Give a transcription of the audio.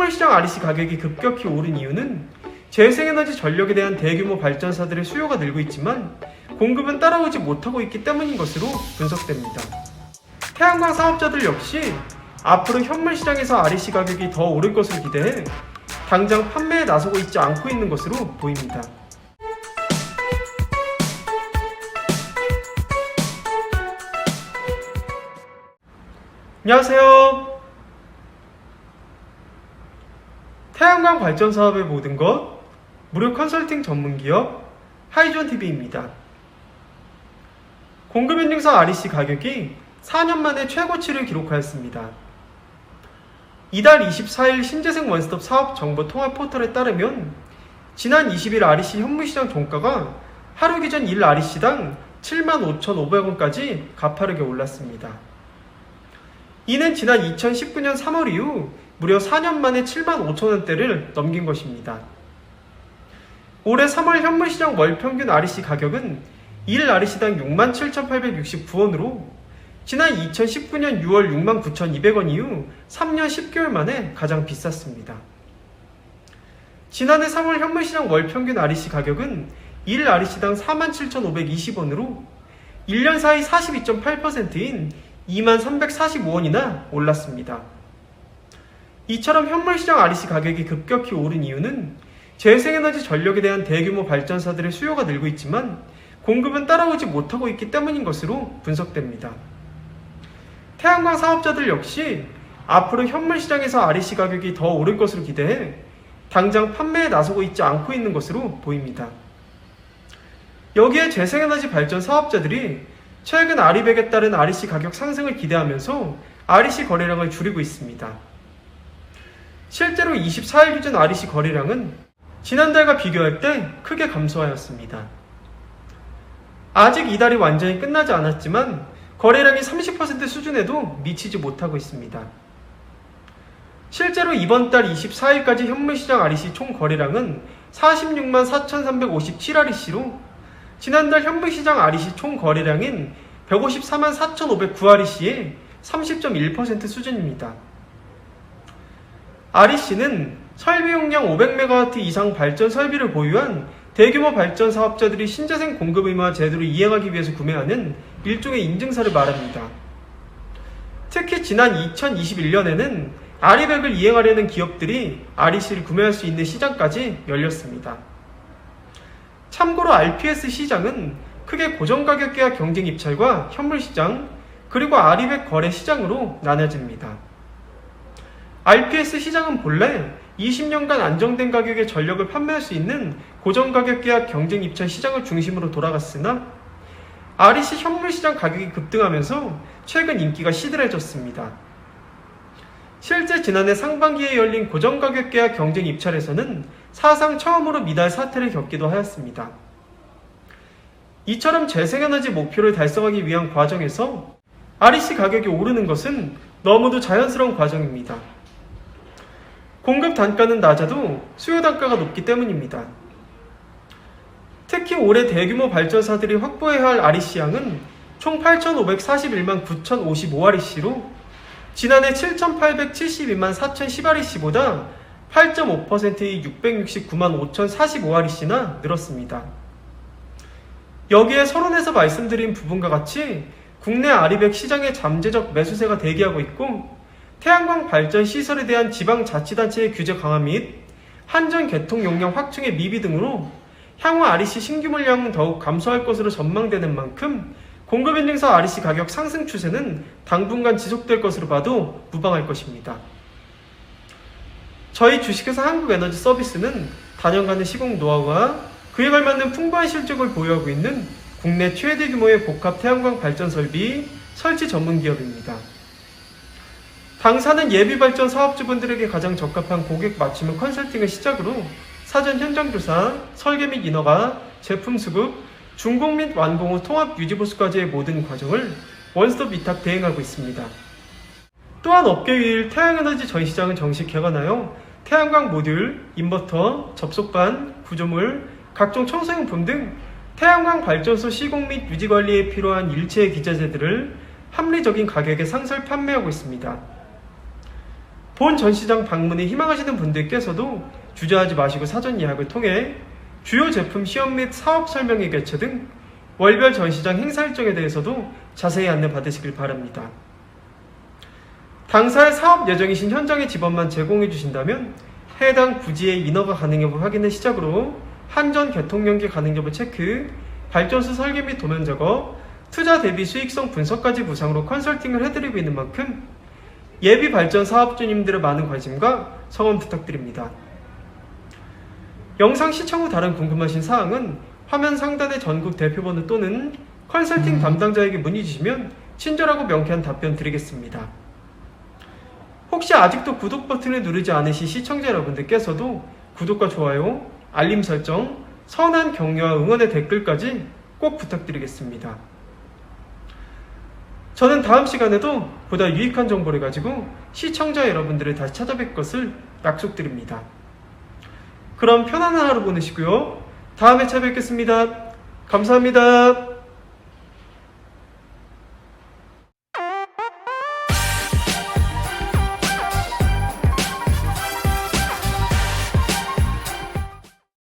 현물시장 REC 가격이 급격히 오른 이유는 재생에너지 전력에 대한 대규모 발전사들의 수요가 늘고 있지만 공급은 따라오지 못하고 있기 때문인 것으로 분석됩니다. 태양광 사업자들 역시 앞으로 현물시장에서 REC 가격이 더 오를 것을 기대해 당장 판매에 나서고 있지 않고 있는 것으로 보입니다. 안녕하세요. 태양광 발전 사업의 모든 것 무료 컨설팅 전문기업 하이존TV입니다. 공급인증서 REC 가격이 4년 만에 최고치를 기록하였습니다. 이달 24일 신재생 원스톱 사업 정보 통합 포털에 따르면 지난 20일 REC 현물시장 종가가 하루 기준 1 REC당 75,500원까지 가파르게 올랐습니다. 이는 지난 2019년 3월 이후 무려 4년 만에 75,000원대를 넘긴 것입니다. 올해 3월 현물시장 월평균 REC 가격은 1 REC당 67,869원으로 지난 2019년 6월 69,200원 이후 3년 10개월 만에 가장 비쌌습니다. 지난해 3월 현물시장 월평균 REC 가격은 1 REC당 47,520원으로 1년 사이 42.8%인 23,345원이나 올랐습니다. 이처럼 현물시장 REC 가격이 급격히 오른 이유는 재생에너지 전력에 대한 대규모 발전사들의 수요가 늘고 있지만 공급은 따라오지 못하고 있기 때문인 것으로 분석됩니다. 태양광 사업자들 역시 앞으로 현물시장에서 REC 가격이 더 오를 것으로 기대해 당장 판매에 나서고 있지 않고 있는 것으로 보입니다. 여기에 재생에너지 발전 사업자들이 최근 아리백에 따른 REC 가격 상승을 기대하면서 REC 거래량을 줄이고 있습니다. 실제로 24일 기준 REC 거래량은 지난달과 비교할 때 크게 감소하였습니다. 아직 이달이 완전히 끝나지 않았지만 거래량이 30% 수준에도 미치지 못하고 있습니다. 실제로 이번 달 24일까지 현물시장 REC 총 거래량은 46만 4,357 REC로 지난달 현물시장 REC 총 거래량인 154만 4,509 REC의 30.1% 수준입니다. REC는 설비 용량 500MW 이상 발전 설비를 보유한 대규모 발전 사업자들이 신재생 공급 의무화 제도를 이행하기 위해서 구매하는 일종의 인증서를 말합니다. 특히 지난 2021년에는 아리백을 이행하려는 기업들이 REC를 구매할 수 있는 시장까지 열렸습니다. 참고로 RPS 시장은 크게 고정가격 계약 경쟁 입찰과 현물시장, 그리고 아리백 거래 시장으로 나눠집니다. RPS 시장은 본래 20년간 안정된 가격의 전력을 판매할 수 있는 고정가격 계약 경쟁 입찰 시장을 중심으로 돌아갔으나 REC 현물시장 가격이 급등하면서 최근 인기가 시들해졌습니다. 실제 지난해 상반기에 열린 고정가격 계약 경쟁 입찰에서는 사상 처음으로 미달 사태를 겪기도 하였습니다. 이처럼 재생에너지 목표를 달성하기 위한 과정에서 REC 가격이 오르는 것은 너무도 자연스러운 과정입니다. 공급 단가는 낮아도 수요 단가가 높기 때문입니다. 특히 올해 대규모 발전사들이 확보해야 할 REC 양은 총 8,541만 9,055 REC로 지난해 7,872만 4,010 REC보다 8.5%의 669만 5,045 REC나 늘었습니다. 여기에 서론에서 말씀드린 부분과 같이 국내 아리백 시장의 잠재적 매수세가 대기하고 있고 태양광 발전 시설에 대한 지방자치단체의 규제 강화 및 한전 개통 용량 확충의 미비 등으로 향후 REC 신규 물량은 더욱 감소할 것으로 전망되는 만큼 공급인증서 REC 가격 상승 추세는 당분간 지속될 것으로 봐도 무방할 것입니다. 저희 주식회사 한국에너지서비스는 단연간의 시공 노하우와 그에 걸맞는 풍부한 실적을 보유하고 있는 국내 최대 규모의 복합 태양광 발전 설비 설치 전문 기업입니다. 당사는 예비발전 사업주분들에게 가장 적합한 고객 맞춤 컨설팅을 시작으로 사전 현장조사, 설계 및 인허가, 제품 수급, 준공 및 완공 후 통합 유지보수까지의 모든 과정을 원스톱 위탁 대행하고 있습니다. 또한 업계 1일 태양에너지 전시장은 정식 개관하여 태양광 모듈, 인버터, 접속반, 구조물, 각종 청소용품 등 태양광 발전소 시공 및 유지관리에 필요한 일체의 기자재들을 합리적인 가격에 상설 판매하고 있습니다. 본 전시장 방문을 희망하시는 분들께서도 주저하지 마시고 사전 예약을 통해 주요 제품 시연 및 사업 설명회 개최 등 월별 전시장 행사 일정에 대해서도 자세히 안내 받으시길 바랍니다. 당사의 사업 예정이신 현장의 지번만 제공해 주신다면 해당 부지의 인허가 가능 여부 확인을 시작으로 한전 개통 연계 가능 여부 체크, 발전소 설계 및 도면 작업, 투자 대비 수익성 분석까지 무상으로 컨설팅을 해드리고 있는 만큼 예비 발전 사업주님들의 많은 관심과 성원 부탁드립니다. 영상 시청 후 다른 궁금하신 사항은 화면 상단의 전국 대표번호 또는 컨설팅 담당자에게 문의 주시면 친절하고 명쾌한 답변 드리겠습니다. 혹시 아직도 구독 버튼을 누르지 않으신 시청자 여러분들께서도 구독과 좋아요, 알림 설정, 선한 격려와 응원의 댓글까지 꼭 부탁드리겠습니다. 저는 다음 시간에도 보다 유익한 정보를 가지고 시청자 여러분들을 다시 찾아뵐 것을 약속드립니다. 그럼 편안한 하루 보내시고요. 다음에 찾아뵙겠습니다. 감사합니다.